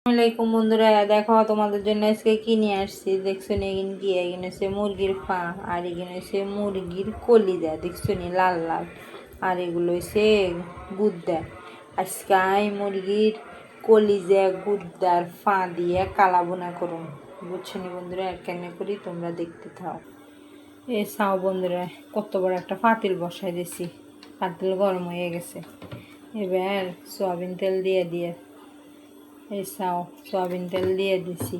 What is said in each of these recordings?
আসসালামাইকুম বন্ধুরা, দেখো তোমাদের জন্য আজকে কি নিয়ে আসছি। দেখছো নি কি এখানে হচ্ছে মুরগির পা, আর এখানে হচ্ছে মুরগির কলিজা, দেখছো নি লাল লাল, আর এগুলো হচ্ছে গুদ্দা। আজকে আমি মুরগির কলিজা গুদ্দার পা দিয়ে কালা বোনা করুন, বুঝছো নি বন্ধুরা। কেন করি তোমরা দেখতে থাও। এ চাও বন্ধুরা, কত বড় একটা পাতিল বসাই দিছি, পাতিল গরম হয়ে গেছে। এবার সয়াবিন তেল দিয়ে এই সয়াবিন তেল দিয়ে দিছি।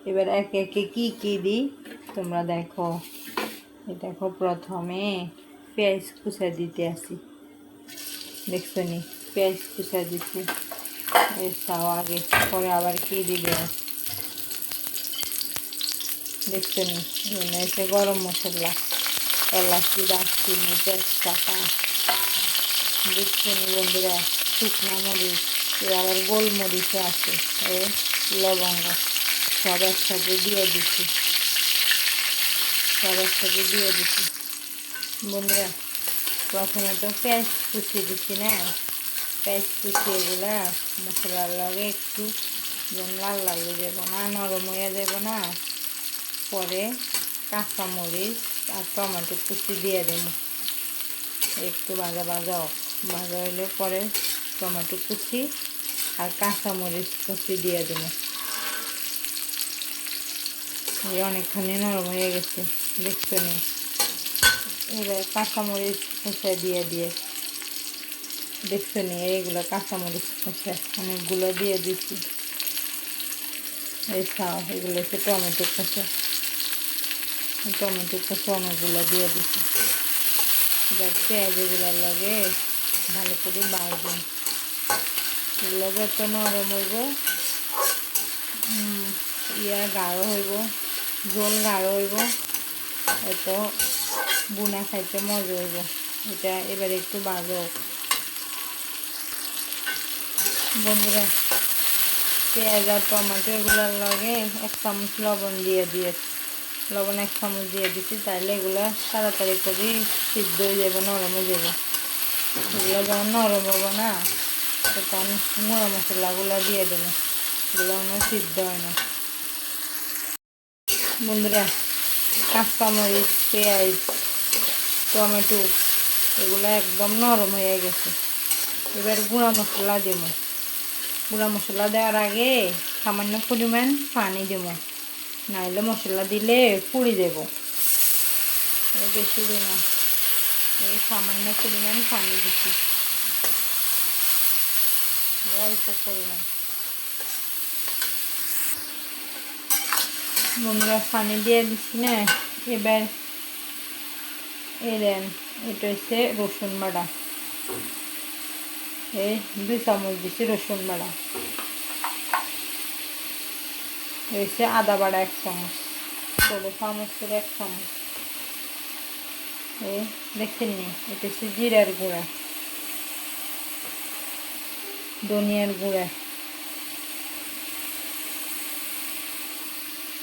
এবার একে একে কি দিই তোমরা দেখো। এই দেখো, প্রথমে পেঁয়াজ কুচা দিতে আসি, দেখছো নি পেঁয়াজ কুচা দিচ্ছি। এই আগে, পরে আবার কি দিবে দেখছো নি। এসে গরম মশলা, এলাচি, দারচিনি, তেজপাতা, দেখছো নি বন্ধুরা, শুকনো মরিচ, আবার গোলমরিচও আছে, ও লবঙ্গ, সব একসাথে দিয়ে দিচ্ছি, বন্ধুরা। প্রথমে তো পেঁয়াজ কুচিয়ে দিচ্ছি না, পেঁয়াজ কুচিয়ে এগুলা মশলার লগে একটু লাল লাল হয়ে যাবো না, নরম হয়ে যাবো না, পরে কাঁচামরিচ আর টমেটো কুচি দিয়ে দেবো। একটু ভাজা হলে পরে টমেটো কুচি আর কাঁচামরিচ কুচি দিয়ে দেবো। অনেকখানি নরম হয়ে গেছে, দেখছো নি। এবার কাঁচামরিচ কুচা দিয়ে দেখছো নি, এইগুলো কাঁচামরিচ কুচা অনেকগুলো দিয়ে দিচ্ছি। এই এগুলো হচ্ছে টমেটো কুচা অনেকগুলো দিয়ে দিচ্ছি। এবার পেঁয়াজ এগুলোর লাগে ভালো করে বাড়বেন। এগুলো যত নরম হইব, গাঢ় হইব, ঝোল গাঢ় হইব, এত বুনা খাইতে মজা হইব। এটা এবার একটু বাজো বন্ধুরা। পেঁয়াজ আর টমেটো এগুলোর লাগে 1 চামচ লবণ লবণ 1 চামচ দিয়ে দিচ্ছি, তাহলে এগুলো তাড়াতাড়ি করে সিদ্ধ হয়ে যাবে, নরম হয়ে যাবে। এগুলো যখন নরম হবো না, তখন গুঁড়ো মশলাগুলো দিয়ে দেবো, এগুলো সিদ্ধ হয় না বন্ধুরা। কাঁচামরিচ, পেঁয়াজ, টমেটো এগুলো একদম নরম হয়ে গেছে। এবার গুঁড়া মশলা দেবো। গুঁড়া মশলা দেওয়ার আগে সামান্য পরিমাণ পানি দেবো, নাহলে মশলা দিলে পুড়ে দেব। বেশি দেব না, এই সামান্য পরিমাণ পানি দিচ্ছি, অল্প পরিমাণ। বন্ধুরা পানি দিয়ে দিচ্ছি না। এবার এটা হচ্ছে রসুন বাটা, এই 2 চামচ দিচ্ছি রসুন বাটা। হচ্ছে আদা বাটা 1 চামচ, ছোটো চামচ করে 1 চামচ। এই দেখছেন নি, এটা হচ্ছে জিরার গুঁড়া, ধনিয়ার গুঁড়া,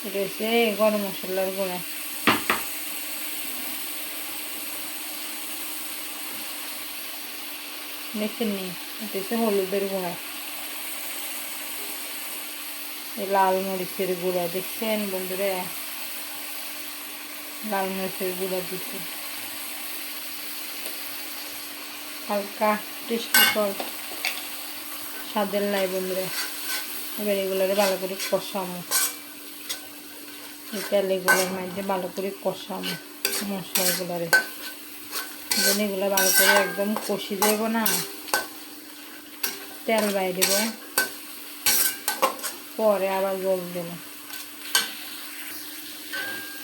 এটা হচ্ছে গরম মশলার গুঁড়া। দেখছেন নি, এটা হচ্ছে হলুদের গুঁড়া, লাল মরিচের গুঁড়া, দেখছেন বন্ধুরা, লাল মরিচের গুঁড়া দিচ্ছি, হালকা টেস্টি ফল স্বাদের লাই বন্ধুরা। এবার এগুলোরে ভালো করে কষামো, এই তেলগুলোর মধ্যে ভালো করে কষামো মশলাগুলোরে, যেন এগুলো ভালো করে একদম কষি দেবো না, তেল বাই দেবো, পরে আবার জল দেবো।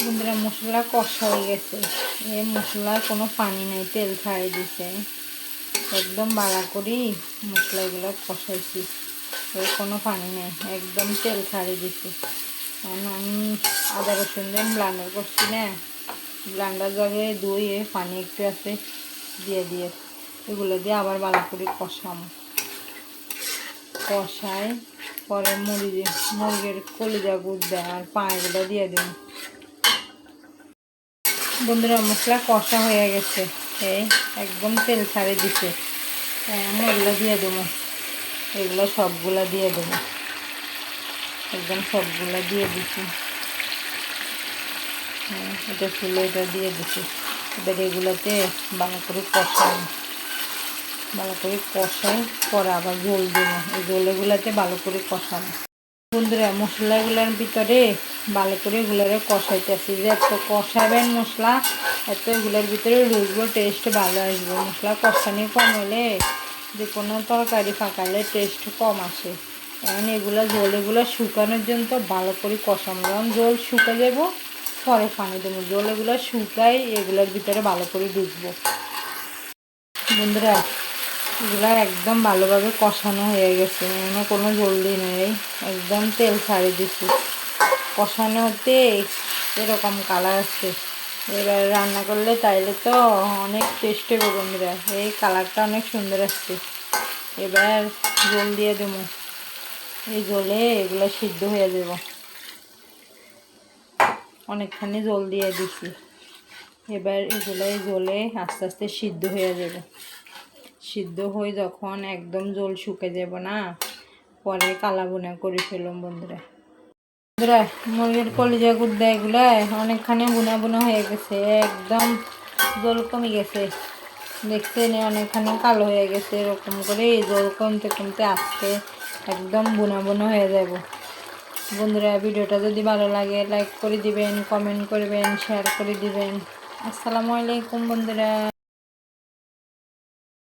বন্ধুরা মশলা কষা হয়ে গেছে, এই মশলার কোনো পানি নেই, তেল ছাড়িয়ে দিছে, একদম বাড়া করি মশলাগুলো কষাইছি, ওই কোনো পানি নেই, একদম তেল ছাড়িয়ে দিছি। কারণ আমি আদা রসুন দিয়ে ব্লান্ডার করছি না, ব্লান্ডার জগে ধুয়ে পানি একটু আছে দিয়ে এগুলো দিয়ে আবার ভালো করে কষাই, পরে মুরগির কলিজা গুঁড়া আর পায়েগুলো দিয়ে দিন। বন্ধুরা মশলা কষা হয়ে গেছে, এই একদম তেল ছাড়িয়ে দিছে, আমি এগুলো দিয়ে দেবো, এগুলো সবগুলো দিয়ে দেবো। একদম সবগুলো দিয়ে দিচ্ছি। এটা ফুলে এটা দিয়ে দিচ্ছি। এবার এগুলোতে ভালো করে কষাই পরে আবার ঝোল দেবো। এই ঝোলগুলোতে ভালো করে কষানো। বন্ধুরা মশলাগুলোর ভিতরে ভালো করে এগুলোরে কষাইতেছি, যে এত কষাবেন মশলা এত এগুলোর ভিতরে ঢুকবো, টেস্ট ভালো আসবে। মশলা কষানি কম হলে যে কোনো তরকারি পাকালে টেস্ট কম আসে। এখন এগুলো শুকানোর জন্য তো ভালো করে কষানো, যখন জল শুকে যাব পরে পানি দেবো। জল এগুলো শুকাই এগুলোর ভিতরে ভালো করে ঢুকবো। বন্ধুরা এগুলো একদম ভালোভাবে কষানো হয়ে গেছে, মানে কোনো জলদি নেই, একদম তেল ছাড়িয়ে দিচ্ছি। কষানোতে এরকম কালার আসছে। এবার রান্না করলে তাইলে তো অনেক টেস্ট হবে বন্ধুরা, এই কালারটা অনেক সুন্দর আসছে। এবার জল দিয়ে দেবো, এই জলে এগুলো সিদ্ধ হয়ে যাব। অনেকখানি জল দিয়ে দিছি। এবার এগুলো জলে আস্তে আস্তে সিদ্ধ হয়ে যাবে। সিদ্ধ হয়ে যখন একদম জল শুকে যাব না, পরে কালা বোনা করে ফেলুন বন্ধুরা। বন্ধুরা মুরগির কলিজা গুদ্দা এগুলো অনেকখানি বোনা বোনা হয়ে গেছে, একদম জল কমে গেছে। দেখছেন অনেকখানি কালো হয়ে গেছে। এরকম করে জল কমতে কমতে আসতে একদম বোনা বোনা হয়ে যাব। বন্ধুরা ভিডিওটা যদি ভালো লাগে লাইক করে দিবেন, কমেন্ট করবেন, শেয়ার করে দিবেন। আসসালামু আলাইকুম বন্ধুরা।